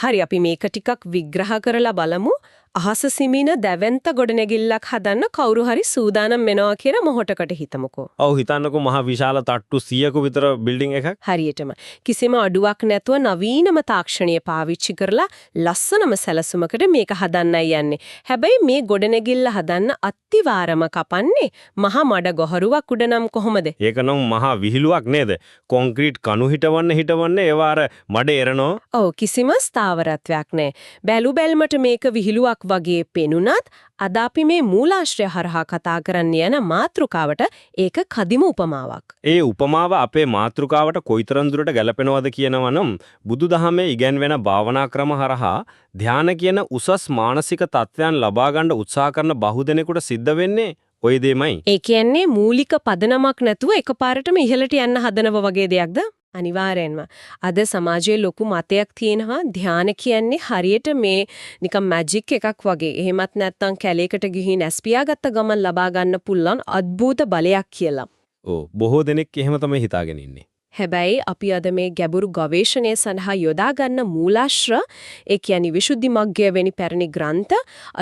හරි අපි මේක ටිකක් විග්‍රහ කරලා බලමු. අහස සිමින දැවැන්ත ගොඩනැගිල්ලක් හදන්න කවුරු හරි සූදානම් වෙනවා කියලා මොහොතකට හිතමුකෝ. ඔව් හිතන්නකෝ මහ විශාල තට්ටු 100ක විතර බිල්ඩින් එකක්. හරියටම කිසිම අඩුවක් නැතුව නවීනම තාක්ෂණය පාවිච්චි කරලා ලස්සනම සැලසුමකට මේක හදන්නයි යන්නේ. හැබැයි මේ ගොඩනැගිල්ල හදන්න අත්තිවාරම කපන්නේ මහ මඩ ගොහරුවක් උඩ නම් කොහොමද? ඒක නම් මහා විහිළුවක් නේද? කොන්ක්‍රීට් කණු හිටවන්න ඒවා අර මඩ එරනෝ. ඔව් කිසිම ස්ථාවරත්වයක් නැහැ. බැලු බැල්මට මේක විහිළුවක් වගේ පෙනුනත් අද අපි මේ මූලාශ්‍රය හරහා කතා කරන්න යන මාතෘකාවට ඒක කදිම උපමාවක්. ඒ උපමාව අපේ මාතෘකාවට කොයිතරම් දුරට ගැලපෙනවද කියනවනම් බුදුදහමේ ඉගැන්වෙන භාවනා ක්‍රම හරහා ධානය කියන උසස් මානසික තත්ත්වයන් ලබා ගන්න උත්සාහ කරන බහුදෙනෙකුට සිද්ධ වෙන්නේ ඔය දෙමයි. ඒ කියන්නේ මූලික පදනමක් නැතුව එකපාරටම ඉහළට යන්න හදනව වගේ දෙයක්ද? අනිවාර්යෙන්ම. අද සමාජයේ ලොකු මතයක් තියෙනවා ධානය කියන්නේ හරියට මේ නිකන් මැජික් එකක් වගේ. එහෙමත් නැත්නම් කැලේකට ගිහින් ඇස්පියාගත්ත ගමන් ලබා ගන්න පුළුවන් අద్භූත බලයක් කියලා. ඔව් බොහෝ දෙනෙක් එහෙම තමයි හිතාගෙන ඉන්නේ. හැබැයි අපි අද මේ ගැඹුරු ගවේෂණය සඳහා යොදා ගන්න මූලාශ්‍ර ඒ කියන්නේ විසුද්ධි මග්ගය වැනි පැරණි ග්‍රන්ථ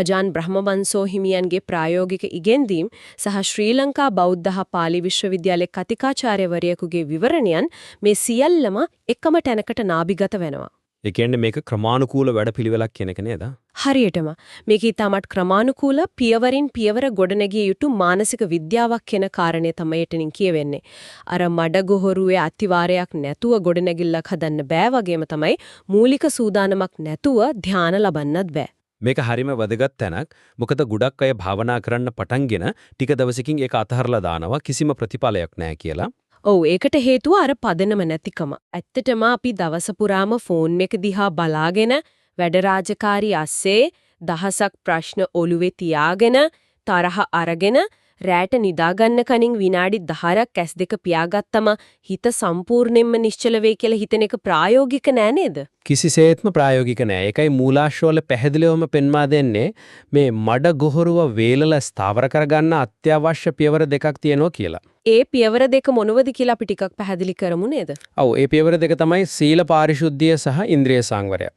අජාන් බ්‍රහ්මවංශෝ හිමියන්ගේ ප්‍රායෝගික ඉගෙනීම් සහ ශ්‍රී ලංකා බෞද්ධ පාලි විශ්වවිද්‍යාලයේ කතිකාචාර්යවරයෙකුගේ විවරණයන් මේ සියල්ලම එකම තැනකට නාභිගත වෙනවා. ඒ කියන්නේ මේක ක්‍රමානුකූල වැඩපිළිවෙලක් කියන එක නේද? හරියටම මේක ඊටමත් ක්‍රමානුකූල පියවරින් පියවර ගොඩනැගිය යුතු මානසික විද්‍යාවක් කියන කාරණේ තමයි එතනින් කියවෙන්නේ. අර මඩගොහරුවේ අතිවාරයක් නැතුව ගොඩනැගිල්ලක් හදන්න බෑ වගේම තමයි මූලික සූදානමක් නැතුව ධානය ලබන්නත් බෑ. මේක හරිම වැදගත් තැනක්. මොකද ගොඩක් අය භාවනා කරන්න පටන්ගෙන ටික දවසකින් ඒක අතහරලා දානවා කිසිම ප්‍රතිඵලයක් නැහැ කියලා. ඔව් ඒකට හේතුව අර පදනම නැතිකම. ඇත්තටම අපි දවස පුරාම ෆෝන් එක දිහා බලාගෙන වැඩ රාජකාරී අස්සේ දහසක් ප්‍රශ්න ඔළුවේ තියාගෙන තරහ අරගෙන රැට නිදාගන්න කලින් විනාඩි 10ක් ඇස් දෙක පියාගත්තම හිත සම්පූර්ණයෙන්ම නිශ්චල වෙයි කියලා හිතන එක ප්‍රායෝගික නෑ නේද? කිසිසේත්ම ප්‍රායෝගික නෑ. ඒකයි මූලාශ්‍රවල පැහැදිලිවම පෙන්වා දෙන්නේ මේ මඩ ගොහරුව වේලලා ස්ථාවර කරගන්න අත්‍යවශ්‍ය පියවර දෙකක් තියෙනවා කියලා. ඒ පියවර දෙක මොනවද කියලා අපි ටිකක් පැහැදිලි කරමු නේද? ඔව් ඒ පියවර දෙක තමයි සීල පාරිශුද්ධිය සහ ඉන්ද්‍රිය සංවරය.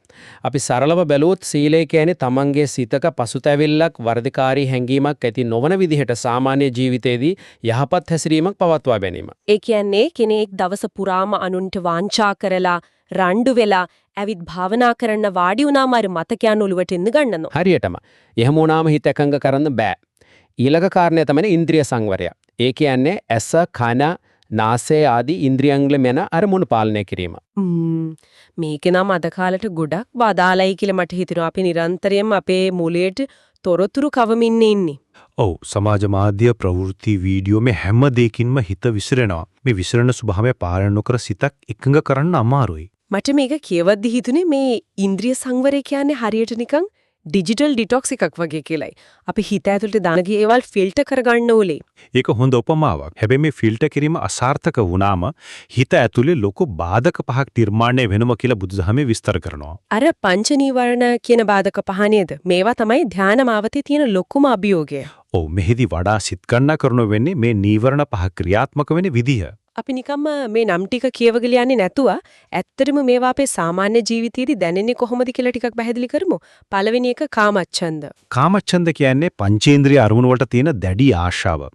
අපි සරලව බැලුවොත් සීලය කියන්නේ තමන්ගේ සිතක පසුතැවිල්ලක් වර්ධකාරී හැඟීමක් ඇති නොවන විදිහට සාමාන්‍ය ජීවිතයේදී යහපත් හැසිරීමක් පවත්වා ගැනීම. ඒ කියන්නේ කෙනෙක් දවස පුරාම අනුන්ට වාංචා කරලා රණ්ඩු වෙලා ඇවිත් භාවනා කරන්න වාඩි වුණාම අර මතකයන් ඔලුවට එන්න ගන්නවා. හරියටම. එහෙම වුණාම හිත එකඟ කරන්න බෑ. ඊළඟ කාරණය තමයි ඉන්ද්‍රිය සංවරය. ඒ කියන්නේ ඇස, කන, නාසය ආදී ඉන්ද්‍රියන්ගල මෙන අරමුණු පාලනය කිරීම. මේක නම් අද කාලේට ගොඩක් බාධාලයි කියලා මට හිතෙනවා. අපි නිරන්තරයෙන්ම අපේ මොළයට තොරතුරු කවමින් ඉන්නේ. ඔව් සමාජ මාධ්‍ය ප්‍රවෘත්ති වීඩියෝ මේ හැම දෙයකින්ම හිත විසිරෙනවා. මේ විසිරෙන ස්වභාවය පාලනය නොකර සිතක් එකඟ කරන්න අමාරුයි. මට මේක කියවද්දි හිතුනේ මේ ඉන්ද්‍රිය සංවරය කියන්නේ හරියට නිකන් ඩිජිටල් ඩිටොක්ස් එකක් වගේ කියලායි. අපි හිත ඇතුළට දාන ගිය ඒවල් ෆිල්ටර් කරගන්න ඕලේ. ඒක හොඳ උපමාවක්. හැබැයි මේ ෆිල්ටර් කිරීම අසාර්ථක වුණාම හිත ඇතුලේ ලොකු බාධක පහක් නිර්මාණය වෙනවා කියලා බුදුදහමේ විස්තර කරනවා. අර පංච නීවරණ කියන බාධක පහ නේද? මේවා තමයි ධානා මාවතේ තියෙන ලොකුම අභියෝගය. ඔව් මෙහිදී වඩා සිත් ගන්න කරනු වෙන්නේ මේ නීවරණ පහ ක්‍රියාත්මක වෙන විදිහ. අපි නිකම්ම මේ නම් ටික කියවගල යන්නේ නැතුව ඇත්තටම මේවා අපේ සාමාන්‍ය ජීවිතයේදී දැනෙන්නේ කොහොමද කියලා ටිකක් පැහැදිලි කරමු. පළවෙනි එක කාමච්ඡන්ද. කාමච්ඡන්ද කියන්නේ පංචේන්ද්‍රිය අරමුණු වලට තියෙන දැඩි ආශාව.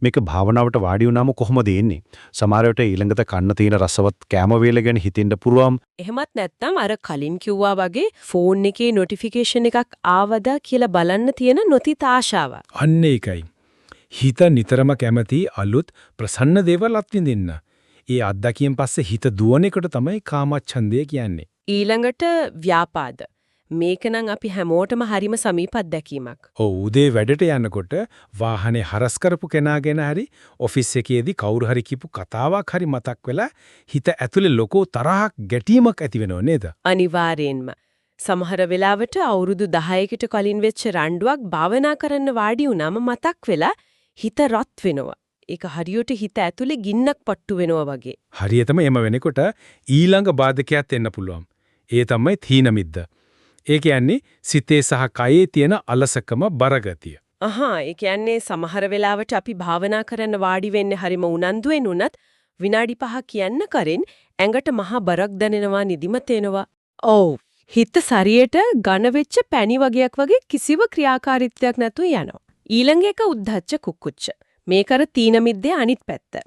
මේක භාවනාවට වාඩි වුණාම කොහොමද එන්නේ? සමහර වෙලට ඊළඟට කන්න තියෙන රසවත් කැම වේල ගැන හිතෙන්න පුරවම්. එහෙමත් නැත්නම් අර කලින් කිව්වා වගේ ෆෝන් එකේ නොටිෆිකේෂන් එකක් ආවද කියලා බලන්න තියෙන නොතිත ආශාව. අන්න ඒකයි. හිත නිතරම කැමති අලුත් ප්‍රසන්න දේවල් අත්විඳින්න. ඒ අත්දැකීම් පස්සේ හිත දුවන එකට තමයි කාමච්ඡන්දය කියන්නේ. ඊළඟට ව්‍යාපාද. මේක නම් අපි හැමෝටම හරිම සමීප අත්දැකීමක්. ඔව් උදේ වැඩට යනකොට වාහනේ හරස් කරපු කෙනාගෙන හරි ඔෆිස් එකේදී කවුරු හරි කියපු කතාවක් හරි මතක් වෙලා හිත ඇතුලේ ලොකෝ තරහක් ගැටීමක් ඇති වෙනව නේද? අනිවාර්යෙන්ම. සමහර වෙලාවට අවුරුදු 10කට කලින් වෙච්ච රණ්ඩුවක් භාවනා කරන්න වාඩි වුණාම මතක් වෙලා හිත රත් වෙනවා. ඒක හරියට හිත ඇතුලේ ගින්නක් පට්ටු වෙනවා වගේ. හරියටම එම වෙනකොට ඊළඟ බාධකයක් එන්න පුළුවන්. ඒ තමයි තීන මිද්ද. ඒ කියන්නේ සිතේ සහ කයේ තියෙන අලසකම බරගතිය. ඒ කියන්නේ සමහර වෙලාවට අපි භාවනා කරන්න වාඩි වෙන්නේ හරිම උනන්දුවෙන් උනත් විනාඩි 5 කියන්න කරින් ඇඟට මහා බරක් දැනෙනවා නිදිමත එනවා. ඔව් හිත සරියට ඝන වෙච්ච පැණි වගේක් වගේ කිසිව ක්‍රියාකාරීත්වයක් නැතුව යනවා. ඊළඟ එක උද්ධච්ච කුක්කුච්ච. මේක අර තීන මිද්දේ අනිත් පැත්ත.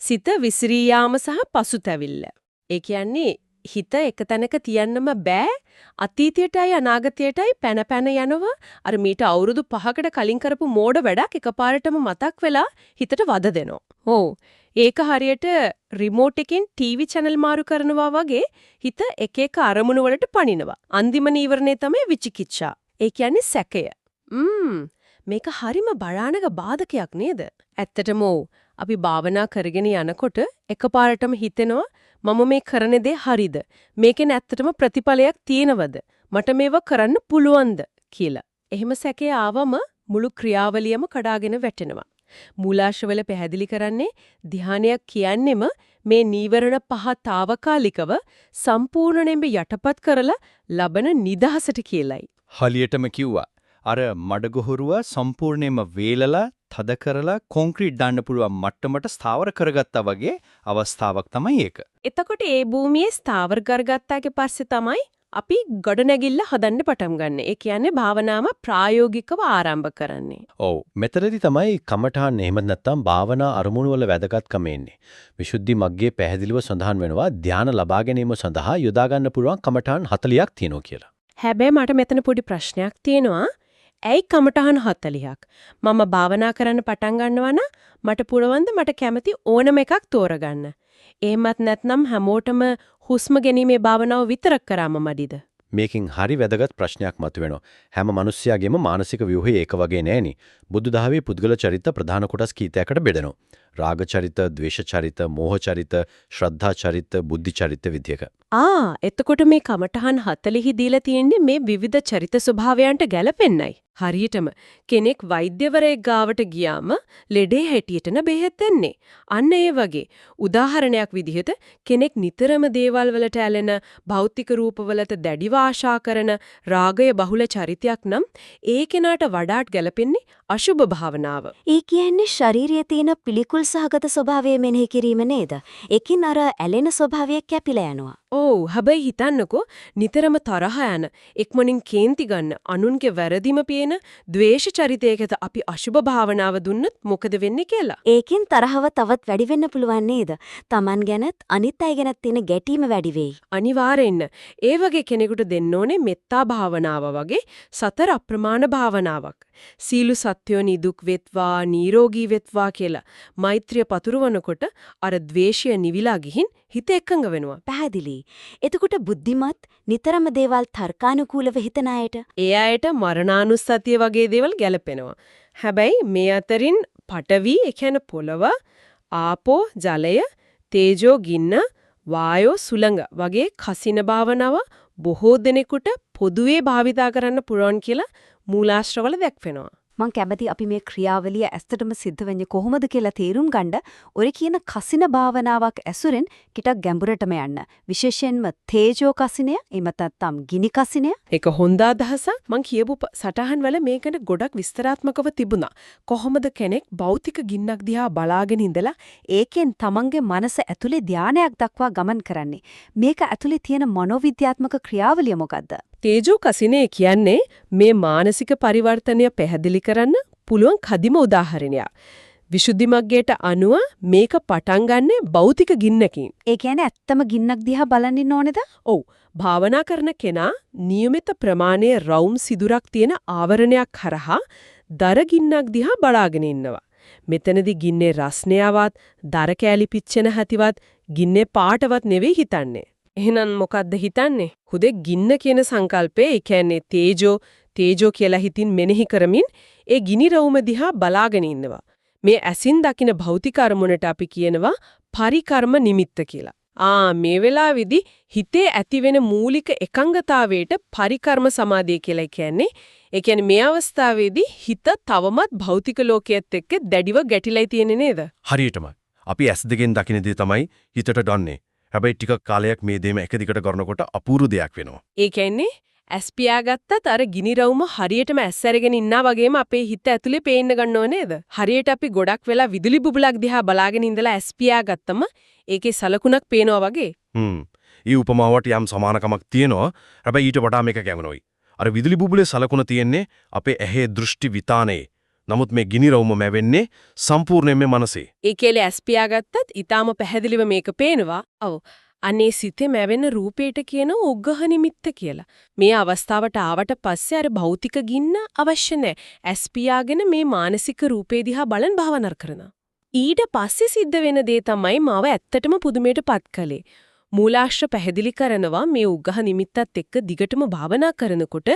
සිත විසිරී යාම සහ පසුතැවිල්ල. ඒ කියන්නේ හිත එක තැනක තියන්නම බෑ. අතීතයටයි අනාගතයටයි පැන පැන යනවා. අර මීට අවුරුදු 5කට කලින් කරපු මෝඩ වැඩක් එකපාරටම මතක් වෙලා හිතට වද දෙනවා. ඔව්. ඒක හරියට රිමෝට් එකෙන් ටීවී channel මාරු කරනවා වගේ හිත එක එක අරමුණු වලට පනිනවා. අන්තිම නීවරණය තමයි විචිකිච්ඡා. ඒ කියන්නේ සැකය. මේක හරිම භයානක බාධකයක් නේද? ඇත්තටම අපි භාවනා කරගෙන යනකොට එකපාරටම හිතෙනවා මම මේ කරන දේ හරිද? මේකෙන් ඇත්තටම ප්‍රතිඵලයක් තියෙනවද? මට මේව කරන්න පුළුවන්ද කියලා. එහෙම සැකේ ආවම මුළු ක්‍රියාවලියම කඩාගෙන වැටෙනවා. මූලාශ්‍රවල පැහැදිලි කරන්නේ ධානයක් කියන්නෙම මේ නීවරණ පහ తాවකාලිකව සම්පූර්ණයෙන්ම යටපත් කරලා ලබන නිදහසට කියලයි. හලියටම කිව්වා. අර මඩගොහරුව සම්පූර්ණයෙන්ම වේලලා තද කරලා කොන්ක්‍රීට් දාන්න පුළුවන් මට්ටමට ස්ථාවර කරගත්තා වගේ අවස්ථාවක් තමයි ඒක. එතකොට ඒ භූමියේ ස්ථාවර කරගත්තාගේ පස්සේ තමයි අපි ගොඩනැගිල්ල හදන්න පටන් ගන්න. ඒ කියන්නේ භාවනාව ප්‍රායෝගිකව ආරම්භ කරන්නේ. ඔව් මෙතනදී තමයි කමඨාන් එහෙම නැත්නම් භාවනා අරමුණු වල වැදගත්කම එන්නේ. විසුද්ධි මග්ගයේ පැහැදිලිව සඳහන් වෙනවා ධානය ලබා ගැනීම සඳහා යොදා ගන්න පුළුවන් කමඨාන් 40ක් තියෙනවා කියලා. හැබැයි මට මෙතන පොඩි ප්‍රශ්නයක් තියෙනවා. ඇයි කමඨහන් 40ක්? මම භාවනා කරන්න පටන් ගන්නවා නම් මට පුළුවන් මට කැමති ඕනම එකක් තෝරගන්න. එහෙමත් නැත්නම් හැමෝටම හුස්ම ගැනීමේ භාවනාව විතරක් කරාම මදිද? මේකෙන් හරි වැදගත් ප්‍රශ්නයක් මතුවෙනවා. හැම මිනිස්යාගේම මානසික ව්‍යුහය එක වගේ නෑනේ. බුදු දහමේ පුද්ගල චරිත ප්‍රධාන කොටස් කීපයකට බෙදෙනවා. රාග චරිත, ද්වේෂ චරිත, මෝහ චරිත, ශ්‍රද්ධා චරිත, බුද්ධි චරිත විදියක. එතකොට මේ කමඨහන් 40 දීලා තියෙන්නේ මේ විවිධ චරිත ස්වභාවයන්ට ගැලපෙන්නයි. හරියටම කෙනෙක් වෛද්‍යවරයෙක් ගාවට ගියාම ලෙඩේ හැටියටන බෙහෙත් දෙන්නේ. අන්න ඒ වගේ. උදාහරණයක් විදිහට කෙනෙක් නිතරම දේවල් වලට ඇලෙන, භෞතික රූපවලට දැඩිව ආශා කරන රාගය බහුල චරිතයක් නම් ඒ කෙනාට වඩාත් ගැලපෙන්නේ අශුභ භාවනාව. ඒ කියන්නේ ශාරීරියේ තියෙන පිළිකුල් සහගත ස්වභාවය මෙනෙහි කිරීම නේද? ඒකින් අර ඇලෙන ස්වභාවය කැපිලා යනවා. ඔව් හැබැයි හිතන්නකෝ නිතරම තරහ යන එක්මනින් කේන්ති ගන්න අනුන්ගේ වැරදිම පේන ද්වේෂ චරිතයකට අපි අශුභ භාවනාව දුන්නොත් මොකද වෙන්නේ කියලා. ඒකෙන් තරහව තවත් වැඩි වෙන්න පුළුවන් නේද? Taman ගැනත් අනිත් අය ගැනත් තියෙන ගැටීම වැඩි වෙයි. අනිවාර්යෙන්ම ඒ වගේ කෙනෙකුට දෙන්න ඕනේ මෙත්තා භාවනාව වගේ සතර අප්‍රමාණ භාවනාවක්. සීල සත්‍යෝ නිදුක් වෙත්වා නිරෝගී වෙත්වා කියලා මෛත්‍රිය පතුරවනකොට අර ද්වේෂය නිවිලා ගිහින් හිත එකඟ වෙනවා. පැහැදිලි. එතකොට බුද්ධිමත් නිතරම දේවල් තර්කානුකූලව හිතන අයට ඒ අයට මරණානුස්සතිය වගේ දේවල් ගැලපෙනවා. හැබැයි මේ අතරින් පඨවි, ඒ කියන්නේ පොළව, ආපෝ, ජලය, තේජෝ, ගින්න, වායෝ, සුළඟ වගේ කසින භාවනාව බොහෝ දෙනෙකුට පොදුවේ භාවිතා කරන්න පුළුවන් කියලා මූලාශ්‍රවල දැක්වෙනවා. මං කැමති අපි මේ ක්‍රියාවලිය ඇත්තටම සිද්ධ වෙන්නේ කොහොමද කියලා තේරුම් ගන්න ඔය කියන කසින භාවනාවක් ඇසුරෙන් ටිකක් ගැඹුරටම යන්න. විශේෂයෙන්ම තේජෝ කසිනය, එහෙම නැත්නම් ගිනි කසිනය. ඒක හොඳ අදහසක්. මං කියපු සටහන් වල මේකට ගොඩක් විස්තරාත්මකව තිබුණා. කොහොමද කෙනෙක් භෞතික ගින්නක් දිහා බලාගෙන ඉඳලා ඒකෙන් තමන්ගේ මනස ඇතුලේ ධානයක් දක්වා ගමන් කරන්නේ. මේක ඇතුලේ තියෙන මනෝවිද්‍යාත්මක ක්‍රියාවලිය මොකද්ද? තේජෝ කසිනේ කියන්නේ මේ මානසික පරිවර්තනය පැහැදිලි කරන්න පුළුවන් කදිම උදාහරණයක්. විසුද්ධි මග්ගයට අනුව මේක පටන් ගන්නේ භෞතික ගින්නකින්. ඒ කියන්නේ ඇත්තම ගින්නක් දිහා බලන් ඉන්න ඕනේද? ඔව්. භාවනා කරන කෙනා નિયમિત ප්‍රමාණයේ රවුම් සිදුරක් තියෙන ආවරණයක් හරහා දර ගින්නක් දිහා බලාගෙන ඉන්නවා. මෙතනදී ගින්නේ රස්නයවත්, දර කෑලි පිච්චෙන හැතිවත්, ගින්නේ පාටවත් නෙවෙයි හිතන්නේ. එහෙනම් මොකද්ද හිතන්නේ? හුදේ ගින්න කියන සංකල්පේ, ඒ කියන්නේ තේජෝ කියලා හිතින් මෙනෙහි කරමින් ඒ ගිනි රවුම දිහා බලාගෙන ඉන්නවා. මේ ඇසින් දකින භෞතික අරමුණට අපි කියනවා පරිකර්ම නිමිත්ත කියලා. මේ වෙලාවේදී හිතේ ඇතිවෙන මූලික එකඟතාවයට පරිකර්ම සමාධිය කියලා කියන්නේ. ඒ කියන්නේ මේ අවස්ථාවේදී හිත තවමත් භෞතික ලෝකයේත් එක්ක දැඩිව ගැටිලා තියෙන්නේ නේද? හරියටම. අපි ඇස් දෙකෙන් දකින දේ තමයි හිතට ගන්නෙ. හැබැයි ටික කාලයක් මේ දේම එක දිගට කරනකොට අපූර්ව දෙයක් වෙනවා. ඒ කියන්නේ ඇස් පියාගත්තත් අර ගිනි රවුම හරියටම ඇස් අරගෙන ඉන්නා වගේම අපේ හිත ඇතුලේ පේන්න ගන්නව නේද? හරියට අපි ගොඩක් වෙලා විදුලි බුබුලක් දිහා බලාගෙන ඉඳලා ඇස් පියාගත්තම ඒකේ සලකුණක් පේනවා වගේ. ඊ උපමාවට යම් සමානකමක් තියෙනවා. හැබැයි ඊට වඩා මේක ගැඹුරුයි. අර විදුලි බුබුලේ සලකුණ තියෙන්නේ අපේ ඇහි දෘෂ්ටි විතානේ. නමුත් මේ ගිනි රවුම මැවෙන්නේ සම්පූර්ණයෙන්ම මනසේ. ඒ කැලේ ඇස් පියාගත්තත් ඊටාම පැහැදිලිව මේක පේනවා. ඔව්. අනේ සිතේ මැවෙන රූපේට කියන උග්ඝහ නිමිත්ත කියලා. මේ අවස්ථාවට ආවට පස්සේ අර භෞතික ගින්න අවශ්‍ය නැහැ. ඇස් පියාගෙන මේ මානසික රූපේ දිහා බලන් භාවනා කරනවා. ඊට පස්සේ සිද්ධ වෙන දේ තමයි මාව ඇත්තටම පුදුමයටපත් කළේ. මූලාශ්‍ර පැහැදිලි කරනවා මේ උග්ඝහ නිමිත්තත් එක්ක දිගටම භාවනා කරනකොට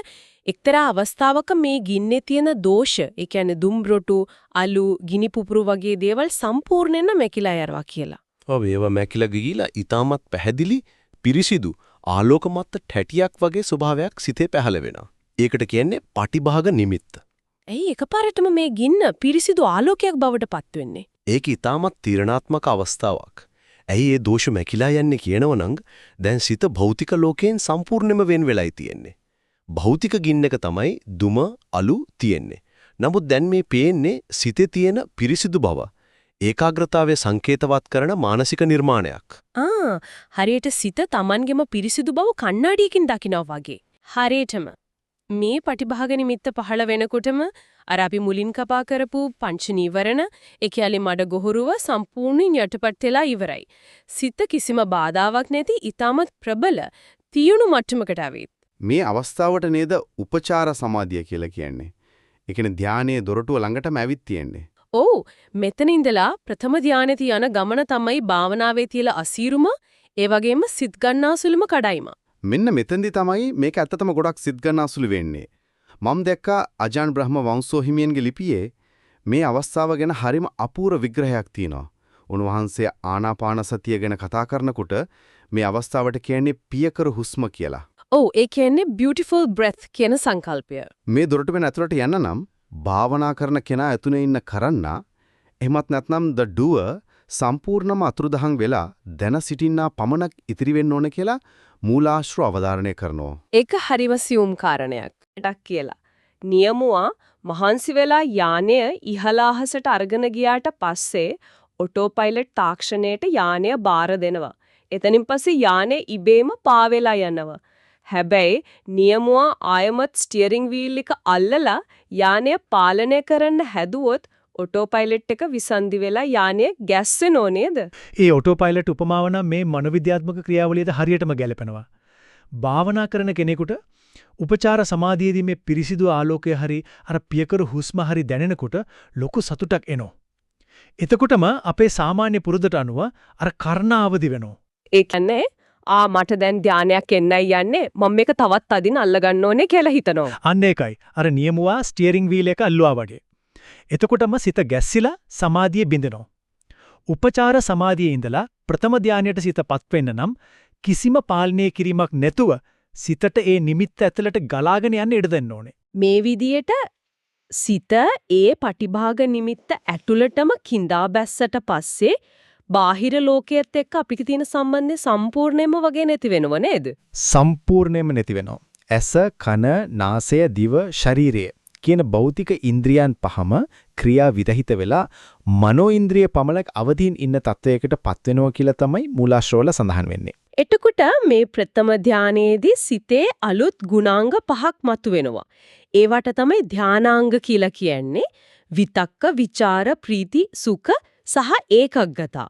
එක්තරා අවස්ථාවක මේ ගින්නේ තියෙන දෝෂ, ඒ කියන්නේ දුම්රොටු, අලු, ගිනි පුපුරු වගේ දේවල් සම්පූර්ණයෙන්ම මැකිලා යනවා කියලා. ඔව් ඒවා මැකිලා ගිහිලා ඊටමත් පැහැදිලි පිරිසිදු ආලෝකමත් ටැටියක් වගේ ස්වභාවයක් සිතේ පහළ වෙනවා. ඒකට කියන්නේ පටිභාග නිමිත්ත. ඇයි එකපාරටම මේ ගින්න පිරිසිදු ආලෝකයක් බවට පත් වෙන්නේ? ඒක ඊටමත් තීරණාත්මක අවස්ථාවක්. ඇයි ඒ දෝෂ මැකිලා යන්නේ කියනවනම් දැන් සිත භෞතික ලෝකයෙන් සම්පූර්ණයෙන්ම වෙන් වෙලයි තියෙන්නේ. භෞතික ගින්නක තමයි දුම අලු තියෙන්නේ. නමුත් දැන් මේ පේන්නේ සිතේ තියෙන පිරිසිදු බව. ඒකාග්‍රතාවයේ සංකේතවත් කරන මානසික නිර්මාණයක්. හරියට සිත Tamanගෙම පිරිසිදු බව කණ්ණාඩියකින් දකිනවා වගේ. හරියටම මේ පටිභාග නිමිත්ත පහළ වෙනකොටම අර අපි මුලින් කපා කරපු පංච නීවරණ ඒ කියන්නේ මඩ ගොහරුව සම්පූර්ණයෙන් යටපත් වෙලා ඉවරයි. සිත කිසිම බාධාවක් නැති ඊටමත් ප්‍රබල තියුණු මට්ටමකට ආවෙත්. මේ අවස්ථාවට නේද උපචාර සමාධිය කියලා කියන්නේ. ඒ කියන්නේ ධානයේ දොරටුව ළඟටම ඇවිත් තියෙන්නේ. ඔව් මෙතන ඉඳලා ප්‍රථම ධානයට යන ගමන තමයි භාවනාවේ තියලා අසීරුම ඒ වගේම සිත් ගන්නාසුළුම කඩයිම. මෙන්න මෙතෙන්දි තමයි මේක ඇත්තටම ගොඩක් සිත් ගන්නාසුළු වෙන්නේ. මම දැක්කා අජාන් බ්‍රහ්ම වංශෝ හිමියන්ගේ ලිපියේ මේ අවස්ථාව ගැන හරිම අපූර්ව විග්‍රහයක් තියෙනවා. උන්වහන්සේ ආනාපාන සතිය ගැන කතා කරනකොට මේ අවස්ථාවට කියන්නේ පියකර හුස්ම කියලා. ඔව් ඒ කියන්නේ beautiful breath කියන සංකල්පය. මේ දොරටුවෙන් ඇතුළට යන්න නම් භාවනා කරන කෙනා ඇතුලේ ඉන්න කරන්නා එහෙමත් නැත්නම් the doer සම්පූර්ණම අතුරුදහන් වෙලා දැන සිටින්නා පමණක් ඉතිරි වෙන්න ඕන කියලා මූලාශ්‍ර අවධාරණය කරනවා. ඒක හරිම සියුම් කාරණයක්. ටක් කියලා. නියමුවා මහන්සි වෙලා යානය ඉහළහසට අරගෙන ගියාට පස්සේ ඔටෝ පයිලට් තාක්ෂණයට යානය බාර දෙනවා. එතනින් පස්සේ යානය ඉබේම පාවෙලා යනවා. හැබැයි නියමුවා ආයමත් ස්ටියරින් වීල් එක අල්ලලා යානය පාලනය කරන්න හැදුවොත් ඔටෝ පයිලට් එක විසන්දි වෙලා යානය ගැස්සෙනෝ නේද? ඒ ඔටෝ පයිලට් උපමාව නම් මේ මනෝවිද්‍යාත්මක ක්‍රියාවලියට හරියටම ගැලපෙනවා. භාවනා කරන කෙනෙකුට උපචාර සමාධියේදී මේ පිරිසිදු ආලෝකය හරි අර පියකර හුස්ම හරි දැනෙනකොට ලොකු සතුටක් එනවා. එතකොටම අපේ සාමාන්‍ය පුරුද්දට අනුව අර කර්ණ අවදි වෙනවා. ඒ කියන්නේ මට දැන් ධානයක් එන්නයි යන්නේ මම මේක තවත් අදින් අල්ල ගන්න ඕනේ කියලා හිතනවා. අන්න ඒකයි. අර නියමුවා ස්ටියරින් වීල් එක අල්ලුවා වගේ. එතකොටම සිත ගැස්සිලා සමාධිය බිඳෙනවා. උපචාර සමාධියේ ඉඳලා ප්‍රථම ධානයට සිතපත් වෙන්න නම් කිසිම පාලනය කිරීමක් නැතුව සිතට ඒ නිමිත්ත ඇතුළට ගලාගෙන යන්න ඉඩ දෙන්න ඕනේ. මේ විදියට සිත ඒ පටිභාග නිමිත්ත ඇතුළටම කිඳා බැස්සට පස්සේ බාහිර ලෝකයේත් එක්ක අපිට තියෙන සම්බන්ධය සම්පූර්ණයෙන්ම වගේ නැති වෙනව නේද? සම්පූර්ණයෙන්ම නැති වෙනවා. ඇස, කන, නාසය, දිව, ශරීරය කියන භෞතික ඉන්ද්‍රියන් පහම ක්‍රියා විදහිත වෙලා මනෝ ඉන්ද්‍රිය පමණක් අවදීන් ඉන්න තත්වයකට පත් වෙනවා කියලා තමයි මූලාශ්‍රවල සඳහන් වෙන්නේ. එතකොට මේ ප්‍රථම ධානයේදී සිතේ අලුත් ගුණාංග පහක් මතුවෙනවා. ඒවට තමයි ධානාංග කියලා කියන්නේ. විතක්ක, ਵਿਚාර, ප්‍රීති, සුඛ සහ ඒකග්ගතා.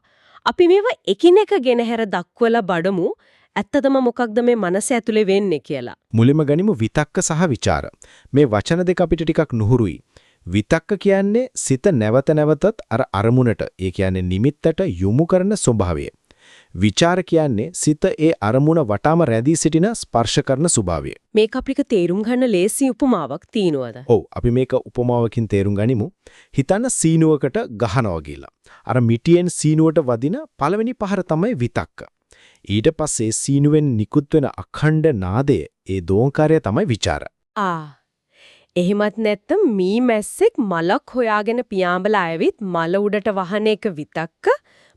අපි මේවා එකිනෙක ගෙනහැර දක්වලා බඩමු. ඇත්තටම මොකක්ද මේ මනස ඇතුලේ වෙන්නේ කියලා. මුලින්ම ගනිමු විතක්ක සහ ਵਿਚාර. මේ වචන දෙක අපිට ටිකක් නුහුරුයි. විතක්ක කියන්නේ සිත නැවත නැවතත් අර අරමුණට, ඒ කියන්නේ නිමිත්තට යොමු කරන ස්වභාවය. විචාර කියන්නේ සිත ඒ අරමුණ වටාම රැඳී සිටින ස්පර්ශ කරන ස්වභාවය. මේක අපිට තේරුම් ගන්න ලේසි උපමාවක් තියනවාද? ඔව් අපි මේක උපමාවකින් තේරුම් ගනිමු. හිතන්න සීනුවකට ගහනවා කියලා. අර මිටියෙන් සීනුවට වදින පළවෙනි පහර තමයි විතක්ක. ඊට පස්සේ සීනුවෙන් නිකුත් වෙන අඛණ්ඩ නාදය ඒ දෝංකාරය තමයි විචාර. එහෙමත් නැත්නම් මී මැස්සෙක් මලක් හොයාගෙන පියාඹලා ආවිත් මල උඩට වහන එක විතක්ක,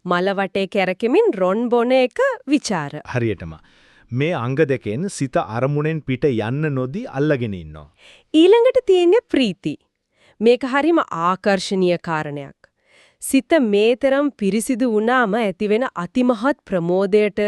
මල වටේ කැරකෙමින් රොන් බොන එක විචාර. හරියටම මේ අංග දෙකෙන් සිත අරමුණෙන් පිට යන්න නොදී අල්ලගෙන ඉන්නවා. ඊළඟට තියෙන්නේ ප්‍රීති. මේක හරිම ආකර්ශනීය කාරණයක්. සිත මේතරම් පිරිසිදු වුණාම ඇතිවෙන අතිමහත් ප්‍රමෝදයට,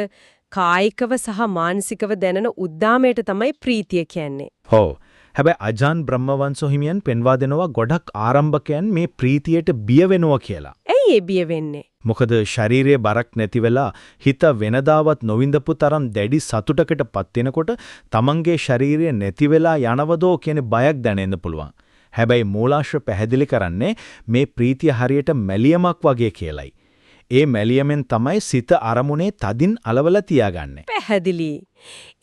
කායිකව සහ මානසිකව දැනෙන උද්දාමයට තමයි ප්‍රීතිය කියන්නේ. ඔව්. හැබැයි අජාන් බ්‍රහ්මවංශෝ හිමියන් පෙන්වා දෙනවා ගොඩක් ආරම්භකයන් මේ ප්‍රීතියට බිය වෙනවා කියලා. ඇයි ඒ බිය වෙන්නේ? මොකද ශරීරයේ බරක් නැති වෙලා හිත වෙනදාවත් නොවින්දපු තරම් දැඩි සතුටකටපත් වෙනකොට තමන්ගේ ශරීරය නැති වෙලා යනවදෝ කියන බයක් දැනෙන්න පුළුවන්. හැබැයි මූලාශ්‍ර පැහැදිලි කරන්නේ මේ ප්‍රීතිය හරියට මැලියමක් වගේ කියලයි. ඒ මැලියමෙන් තමයි සිත අරමුණේ තදින් අලවලා තියාගන්නේ. පැහැදිලි.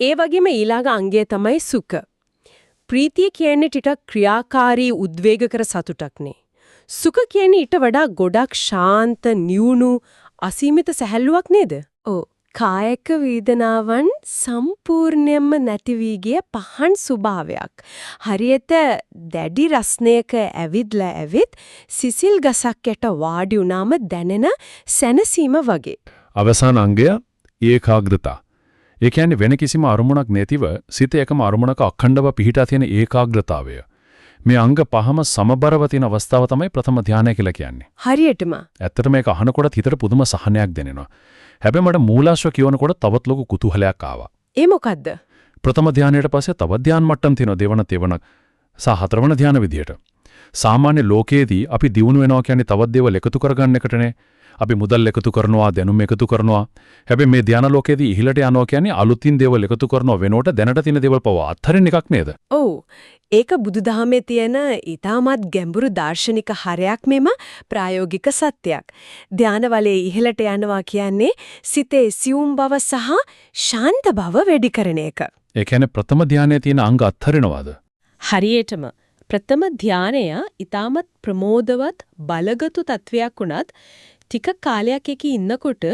ඒ වගේම ඊළඟ අංගය තමයි සුඛ. ප්‍රීතිය කියන්නේ ටිකක් ක්‍රියාකාරී උද්වේගකර සතුටක්නේ. සුඛ කියන්නේ ඊට වඩා ගොඩක් ශාන්ත, නියුණු, අසීමිත සැහැල්ලුවක් නේද? ඔව්. කායික වේදනාවන් සම්පූර්ණයෙන්ම නැති වී ගිය පහන් ස්වභාවයක්. හරියට දැඩි රස්නයක ඇවිත්ලා සිසිල් ගසක් යට වාඩි වුණාම දැනෙන සැනසීම වගේ. අවසාන අංගය ඒකාග්‍රතා. ඒ කියන්නේ වෙන කිසිම අරමුණක් නැතිව සිත එකම අරමුණක අඛණ්ඩව පිහිටා තියෙන ඒකාග්‍රතාවය. මේ අංග පහම සමබරව තියෙන අවස්ථාව තමයි ප්‍රථම ධානය කියලා කියන්නේ. හරියටම. ඇත්තට මේක අහනකොට හිතට පුදුම සහනයක් දැනෙනවා. හැබැයි මට මූලාශ්‍ර කියවනකොට තවත් ලොකු කුතුහලයක් ආවා. ඒ මොකද්ද? ප්‍රථම ධානයට පස්සේ තවත් ධාන මට්ටම් තියෙනවා දෙවන තෙවන සහ හතරවන ධාන විදියට. සාමාන්‍ය ලෝකයේදී අපි දියුණු වෙනවා කියන්නේ තවත් දේවල් එකතු කරගන්න එකටනේ. අපි මුදල් එකතු කරනවා, දැනුම එකතු කරනවා. හැබැයි මේ ධාන ලෝකයේදී ඉහළට යනවා කියන්නේ අලුතින් දේවල් එකතු කරනවා වෙනකොට දැනට තියෙන දේවල් පවා අත්හරින එකක් නේද? ඔව්. ඒක බුදුදහමේ තියෙන ඊටමත් ගැඹුරු දාර්ශනික හරයක් මෙම ප්‍රායෝගික සත්‍යයක්. ධානවලේ ඉහළට යනවා කියන්නේ සිතේ සියුම් බව සහ ශාන්ත බව වැඩි කරන එක. ඒ කියන්නේ ප්‍රථම ධානයේ තියෙන අංග අත්හරිනවද? හරියටම ප්‍රථම ධානය ඊටමත් ප්‍රමෝදවත් බලගතු තත්වයක් වුණත් ටික කාලයක් එකේ ඉන්නකොට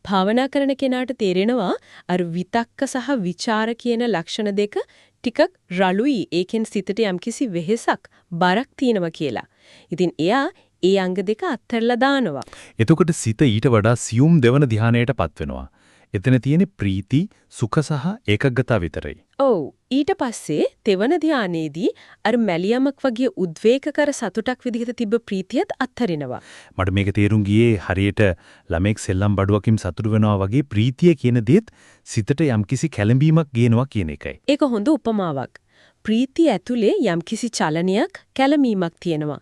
භාවනා කරන කෙනාට තේරෙනවා අර විතක්ක සහ විචාර කියන ලක්ෂණ දෙක ටිකක් රළුයි. ඒකෙන් සිතට යම්කිසි වෙහෙසක් බරක් තියෙනවා කියලා. ඉතින් එයා ඒ අංග දෙක අත්හැරලා දානවා. එතකොට සිත ඊට වඩා සියුම් දෙවන ධානයටපත් වෙනවා. එතන තියෙන ප්‍රීති, සුඛ සහ ඒකග්ගතා විතරයි. ඔව්. ඊට පස්සේ තෙවන ධානයේදී අර මැලියමක් වගේ උද්වේගකර සතුටක් විදිහට තිබ්බ ප්‍රීතියත් අත්හරිනවා. මට මේක තේරුම් ගියේ හරියට ළමෙක් සෙල්ලම් බඩුවකින් සතුටු වෙනවා වගේ ප්‍රීතිය කියන දේත් සිතට යම්කිසි කැළඹීමක් ගේනවා කියන එකයි. ඒක හොඳ උපමාවක්. ප්‍රීතිය ඇතුලේ යම්කිසි චලනයක්, කැළඹීමක් තියෙනවා.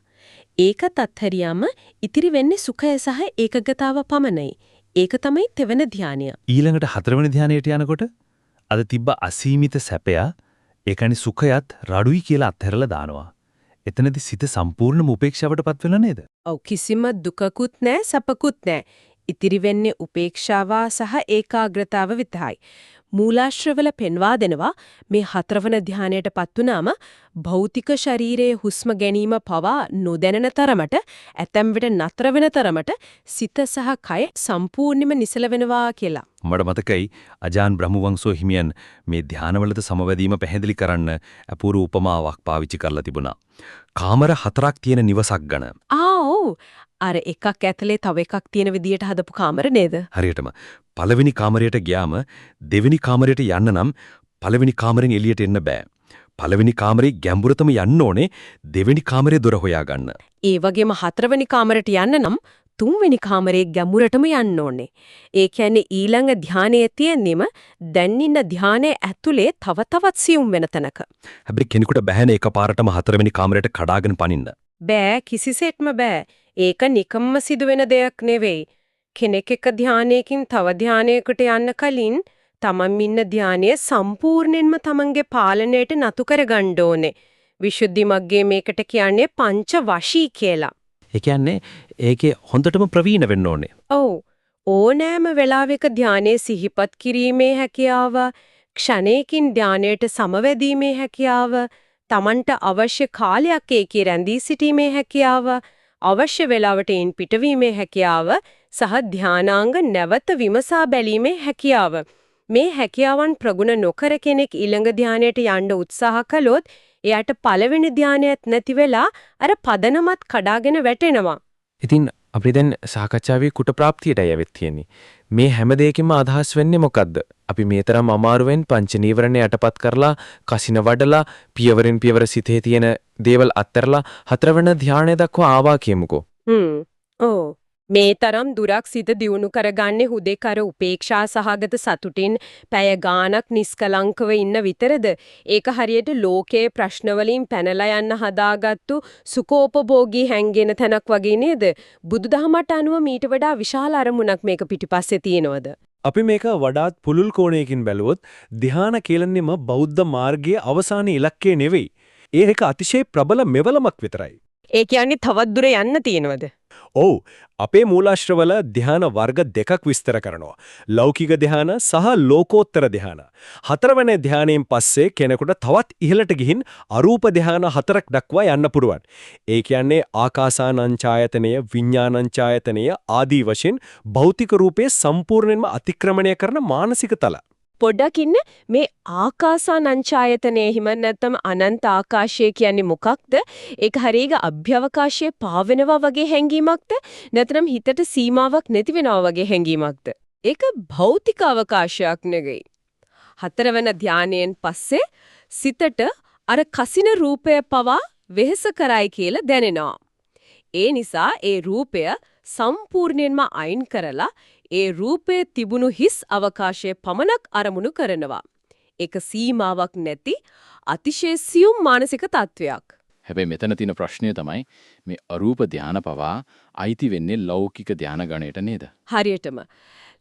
ඒකත් අත්හැරියාම ඉතිරි වෙන්නේ සුඛය සහ ඒකගතාව පමණයි. ඒක තමයි තෙවන ධානය. ඊළඟට හතරවෙනි ධානයට යනකොට අද තිබ්බ අසීමිත සැපය, ඒකනි සුඛයත් රඩුයි කියලා අත්හැරලා දානවා. එතනදි සිත සම්පූර්ණම උපේක්ෂාවටපත් වෙලා නේද? ඔව්. කිසිම දුකකුත් නැහැ, සැපකුත් නැහැ. ඉතිරි වෙන්නේ උපේක්ෂාව සහ ඒකාග්‍රතාව විතරයි. මූලාශ්‍රවල පෙන්වා දෙනවා මේ හතරවන ධානයටපත් වුණාම භෞතික ශරීරයේ හුස්ම ගැනීම පවා නොදැනෙන තරමට ඇතැම් විට නතර වෙන තරමට සිත සහ කය සම්පූර්ණයෙන්ම නිසල වෙනවා කියලා. මට මතකයි අජාන් බ්‍රහ්මවංශෝ හිමියන් මේ ධානවලට සමවැදීම පැහැදිලි කරන්න අපූර්ව උපමාවක් පාවිච්චි කරලා තිබුණා. කාමර 4ක් තියෙන නිවසක් ගන්න. ඔව්. අර එකක් ඇතුලේ තව එකක් තියෙන විදියට හදපු කාමර නේද? හරියටම. පළවෙනි කාමරයට ගියාම දෙවෙනි කාමරයට යන්න නම් පළවෙනි කාමරෙන් එළියට එන්න බෑ. පළවෙනි කාමරේ ගැඹුරටම යන්න ඕනේ දෙවෙනි කාමරේ දොර හොයාගන්න. ඒ වගේම හතරවෙනි කාමරයට යන්න නම් තුන්වෙනි කාමරේ ගැඹුරටම යන්න ඕනේ. ඒ කියන්නේ ඊළඟ ධානයේ තියෙන්නේම දැන් ඉන්න ධානයේ ඇතුලේ තව තවත් සියුම් වෙන තැනක. හැබැයි කෙනෙකුට බෑනේ එකපාරටම හතරවෙනි කාමරයට කඩාගෙන පනින්න. බෑ, කිසිසේත්ම බෑ. ඒක නිකම්ම සිදුවෙන දෙයක් නෙවෙයි. කෙනෙක් එක ධානයකින් තව ධානයකට යන්න කලින් තමන් ඉන්න ධානය සම්පූර්ණයෙන්ම තමන්ගේ පාලනයට නතු කරගන්න ඕනේ. විසුද්ධි මග්ගේ මේකට කියන්නේ පංච වශී කියලා. ඒ කියන්නේ ඒකේ හොඳටම ප්‍රවීණ වෙන්න ඕනේ. ඔව්. ඕනෑම වෙලාවක ධානයේ සිහිපත් කිරීමේ හැකියාව, ක්ෂණයකින් ධානයට සමවැදීමේ හැකියාව, තමන්ට අවශ්‍ය කාලයක් ඒකේ රැඳී සිටීමේ හැකියාව, අවශ්‍ය වෙලාවට එයින් පිටවීමේ හැකියාව සහ ධානාංග නැවත විමසා බැලීමේ හැකියාව. මේ හැකියාවන් ප්‍රගුණ නොකර කෙනෙක් ඊළඟ ධානයට යන්න උත්සාහ කළොත් එයාට පළවෙනි ධානයත් නැති වෙලා අර පදනමත් කඩාගෙන වැටෙනවා. ඉතින් අපි දැන් සාකච්ඡාවේ කුට ප්‍රාප්තියටයි ඇවිත් තියෙන්නේ. මේ හැම දෙයකින්ම අදහස් වෙන්නේ මොකද්ද? අපි මේ තරම් අමාරුවෙන් පංච නීවරණ යටපත් කරලා, කසින වඩලා, පියවරෙන් පියවර සිතේ තියෙන දේවල් අත්හැරලා හතරවෙනි ධානය දක්වා ආවා කියමුකෝ. ඔව්. මේ තරම් දුරක් සිත දියුණු කරගන්නේ හුදේකර උපේක්ෂා සහගත සතුටින් පැය ගාණක් නිස්කලංකව ඉන්න විතරද? ඒක හරියට ලෝකයේ ප්‍රශ්න වලින් පැනලා යන්න හදාගත්තු සුඛෝපභෝගී හැංගෙන තැනක් වගේ නේද? බුදුදහමට අනුව මීට වඩා විශාල අරමුණක් මේක පිටිපස්සේ තියෙනවද? අපි මේක වඩාත් පුළුල් කෝණයකින් බැලුවොත් ධ්‍යාන කියලන්නේම බෞද්ධ මාර්ගයේ අවසාන ඉලක්කය නෙවෙයි. ඒක අතිශය ප්‍රබල මෙවලමක් විතරයි. ඒ කියන්නේ තවත් දුර යන්න තියෙනවද? ඔව් අපේ මූලාශ්‍රවල ධ්‍යාන වර්ග දෙකක් විස්තර කරනවා. ලෞකික ධ්‍යාන සහ ලෝකෝත්තර ධ්‍යාන. හතරවෙනි ධ්‍යානයෙන් පස්සේ කෙනෙකුට තවත් ඉහළට ගිහින් අරූප ධ්‍යාන හතරක් දක්වා යන්න පුරුවන්. ඒ කියන්නේ ආකාසානංචායතනය, විඥානංචායතනය ආදී වශයෙන් භෞතික රූපේ සම්පූර්ණයෙන්ම අතික්‍රමණය කරන මානසික තල. පොඩ්ඩක් ඉන්න මේ ආකාසානංචායතනයේ හිම නැත්නම් අනන්ත ආකාශය කියන්නේ මොකක්ද? ඒක හරියක අභ්‍යවකාශයේ පාවෙනවා වගේ හැඟීමක්ද? නැත්නම් හිතට සීමාවක් නැති වෙනවා වගේ හැඟීමක්ද? ඒක භෞතික අවකාශයක් නෙවෙයි. හතරවන ධානයෙන් පස්සේ සිතට අර කසින රූපය පවා වෙහෙස කරයි කියලා දැනෙනවා. ඒ නිසා ඒ රූපය සම්පූර්ණයෙන්ම අයින් කරලා ඒ රූපයේ තිබුණු හිස් අවකාශයේ පමණක් අරමුණු කරනවා. ඒක සීමාවක් නැති අතිශය සියුම් මානසික තත්වයක්. හැබැයි මෙතන තියෙන ප්‍රශ්නය තමයි මේ අරූප ධාන පවා අයිති වෙන්නේ ලෞකික ධාන ගණයට නේද? හරියටම.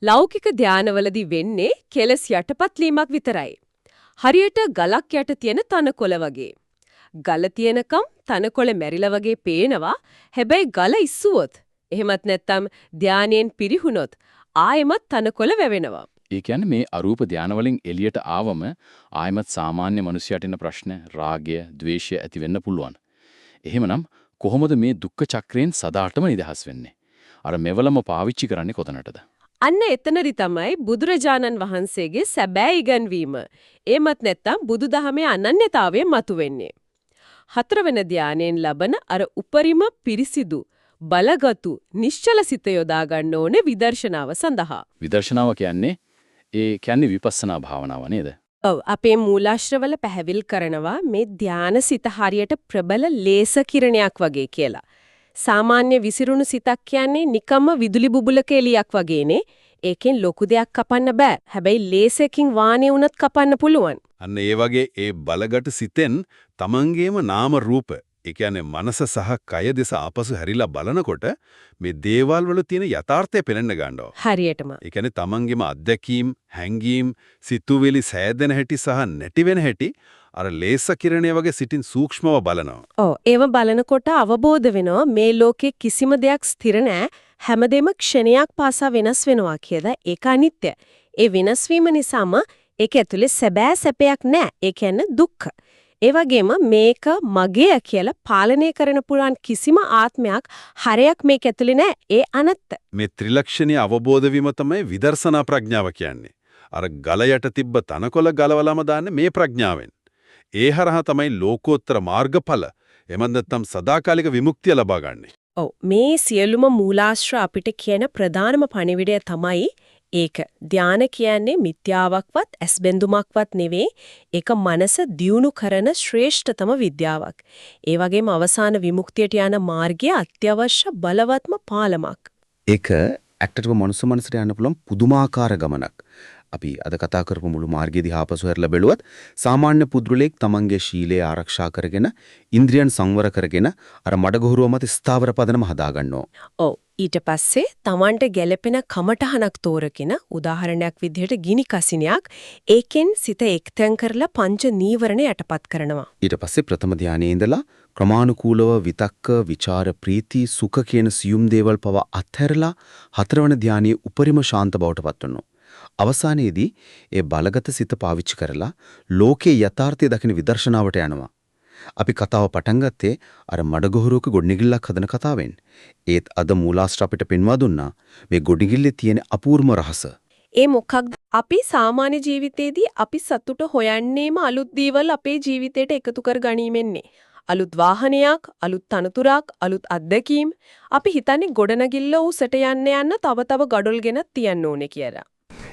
ලෞකික ධානවලදී වෙන්නේ කෙලස් යටපත් වීමක් විතරයි. හරියට ගලක් යට තියෙන තනකොළ වගේ. ගල තියෙනකම් තනකොළ මැරිලා වගේ පේනවා. හැබැයි ගල ඉස්සුවොත් එහෙමත් නැත්නම් ධානයෙන් පිරිහුනොත් ආයෙමත් තනකොළ වැවෙනවා. ඒ කියන්නේ මේ අරූප ධාන වලින් එළියට ආවම ආයෙමත් සාමාන්‍ය මිනිසයාට ඉන්න ප්‍රශ්න රාගය, ద్వේෂය ඇති වෙන්න පුළුවන්. එහෙමනම් කොහොමද මේ දුක්ඛ චක්‍රයෙන් සදාටම නිදහස් වෙන්නේ? අර මෙවලම පාවිච්චි කරන්නේ කොතනටද? අන්න එතනදි තමයි බුදුරජාණන් වහන්සේගේ සැබෑ ඉගැන්වීම. එමත් නැත්නම් බුදුදහමේ අනන්‍යතාවය මතුවෙන්නේ. හතරවෙනි ධානයෙන් ලබන අර උපරිම පිරිසිදු බලගතු නිශ්චල සිත යොදා ගන්න ඕනේ විදර්ශනාව සඳහා. විදර්ශනාව කියන්නේ විපස්සනා භාවනාව නේද? ඔව් අපේ මූලාශ්‍රවල පැහැදිලි කරනවා මේ ධාන සිත හරියට ප්‍රබල ලේස කිරණයක් වගේ කියලා. සාමාන්‍ය විසිරුණු සිතක් කියන්නේ නිකම්ම විදුලි බුබුලක එලියක් වගේනේ. ඒකෙන් ලොකු දෙයක් කපන්න බෑ. හැබැයි ලේසකින් වාණේ උනත් කපන්න පුළුවන්. අන්න ඒ වගේ ඒ බලගට සිතෙන් තමන්ගේම නාම රූප ඒ කියන්නේ මනස සහ කය දෙස ආපසු හැරිලා බලනකොට මේ දේවල් වල තියෙන යථාර්ථය පෙනෙන්න ගන්නවා. හරියටම. ඒ කියන්නේ තමන්ගේම අත්දැකීම්, හැඟීම්, සිතුවිලි සෑදෙන හැටි සහ නැති වෙන හැටි අර ලේස කිරණය වගේ සිටින් සූක්ෂමව බලනවා. ඔව් ඒව බලනකොට අවබෝධ වෙනවා මේ ලෝකේ කිසිම දෙයක් ස්ථිර නෑ. හැමදේම ක්ෂණයක් පාසා වෙනස් වෙනවා කියලා. ඒක අනිත්‍ය. ඒ වෙනස් වීම නිසාම ඒක ඇතුලේ සැබෑ සැපයක් නෑ. ඒ කියන්නේ දුක්ඛ. ඒ වගේම මේක මගේ කියලා පාලනය කරන පුරාන් කිසිම ආත්මයක් හරයක් මේක ඇතුලේ නෑ. ඒ අනත්ත. මේ ත්‍රිලක්ෂණීය අවබෝධ වීම තමයි විදර්ශනා ප්‍රඥාව කියන්නේ. අර ගල යට තිබ්බ තනකොළ ගලවලාම දාන්නේ මේ ප්‍රඥාවෙන්. ඒ හරහා තමයි ලෝකෝත්තර මාර්ගඵල එමන් නැත්නම් සදාකාලික විමුක්තිය ලබා ගන්නෙ. ඔව් මේ සියලුම මූලාශ්‍ර අපිට කියන ප්‍රධානම පණිවිඩය තමයි ඒක. ධානය කියන්නේ මිත්‍යාවක්වත් ඇස්බෙන්දුමක්වත් නෙවෙයි. ඒක මනස දියුණු කරන ශ්‍රේෂ්ඨතම විද්‍යාවක්. ඒ වගේම අවසාන විමුක්තියට යන මාර්ගයේ අත්‍යවශ්‍ය බලවත්ම පාලමක්. ඒක ඇත්තටම මනුස්ස මනසට යන්න පුළුවන් පුදුමාකාර ගමනක්. අපි අද කතා කරපු මුළු මාර්ගය දිහා ආපසු හැරලා බැලුවත් සාමාන්‍ය පුද්ගලෙක් තමන්ගේ ශීලය ආරක්ෂා කරගෙන ඉන්ද්‍රියන් සංවර කරගෙන අර මඩගොහරුව මත ස්ථාවර පදනම හදා ගන්නවා. ඔව් ඊට පස්සේ තමන්ට ගැළපෙන කමටහනක් තෝරගෙන උදාහරණයක් විදිහට ගිනි කසිනියක් ඒකෙන් සිත එක්තෙන් කරලා පංච නීවරණ යටපත් කරනවා. ඊට පස්සේ ප්‍රථම ධානයේ ඉඳලා ක්‍රමානුකූලව විතක්ක, විචාර, ප්‍රීති, සුඛ කියන සියුම් දේවල් පවා අත්හැරලා හතරවන ධානයේ උපරිම ශාන්ත බවට පත් වෙනවා. අවසානයේදී ඒ බලගත සිත පාවිච්චි කරලා ලෝකේ යථාර්ථය දකින විදර්ශනාවට යනවා. අපි කතාව පටන් ගත්තේ අර මඩගොහරුවක ගොඩනැගිල්ලක් හදන කතාවෙන්. ඒත් අද මූලාශ්‍ර අපිට පෙන්වා දුන්නා මේ ගොඩනැගිල්ලේ තියෙන අපූර්ම රහස. ඒ මොකක්ද? අපි සාමාන්‍ය ජීවිතේදී අපි සතුට හොයන්නේම අලුත් දේවල් අපේ ජීවිතයට එකතු කර ගැනීමෙන්නේ. අලුත් වාහනයක්, අලුත් තනතුරක්, අලුත් අත්දැකීම්. අපි හිතන්නේ ගොඩනැගිල්ල උසට යන්න තව තව ගඩොල් ගෙනත් තියන්න ඕනේ කියලා.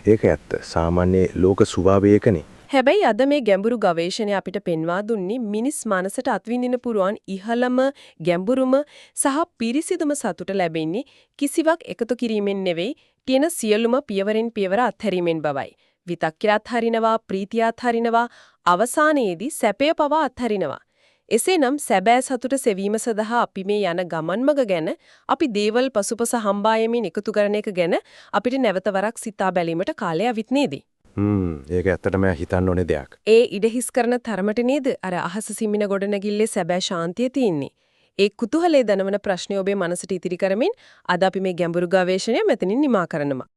ඒක ඇත්ත. සාමාන්‍ය ලෝක ස්වභාවය ඒකනේ. හැබැයි අද මේ ගැඹුරු ගවේෂණය අපිට පෙන්වා දුන්නේ මිනිස් මනසට අත්විඳින්න පුරුවන් ඉහළම ගැඹුරුම සහ පිරිසිදුම සතුට ලැබෙන්නේ කිසිවක් එකතු කිරීමෙන් නෙවෙයි තියෙන සියලුම පියවරෙන් පියවර අත්හැරීමෙන් බවයි. විතක්කය අත්හරිනවා, ප්‍රීතිය අත්හරිනවා, අවසානයේදී සැපය පවා අත්හරිනවා. එසේනම් සැබෑ සතුට සෙවීම සඳහා අපි මේ යන ගමන්මග ගැන අපි දේවල් පසුපස හම්බායමින් එකතු කරන එක ගැන අපිට නැවත වරක් සිතා බැලීමට කාලය අවිත් නේද? ඒක ඇත්තටම හිතන්න ඕනේ දෙයක්. ඒ ඉඩහිස් කරන තරමට නේද අර අහස සිමින ගොඩනැගිල්ලේ සැබෑ ශාන්තිය තියෙන්නේ. ඒ කුතුහලයේ දනවන ප්‍රශ්නය ඔබේ මනසට ඉතිරි කරමින් අද අපි මේ ගැඹුරු ගවේෂණය මෙතනින් නිමා කරනවා.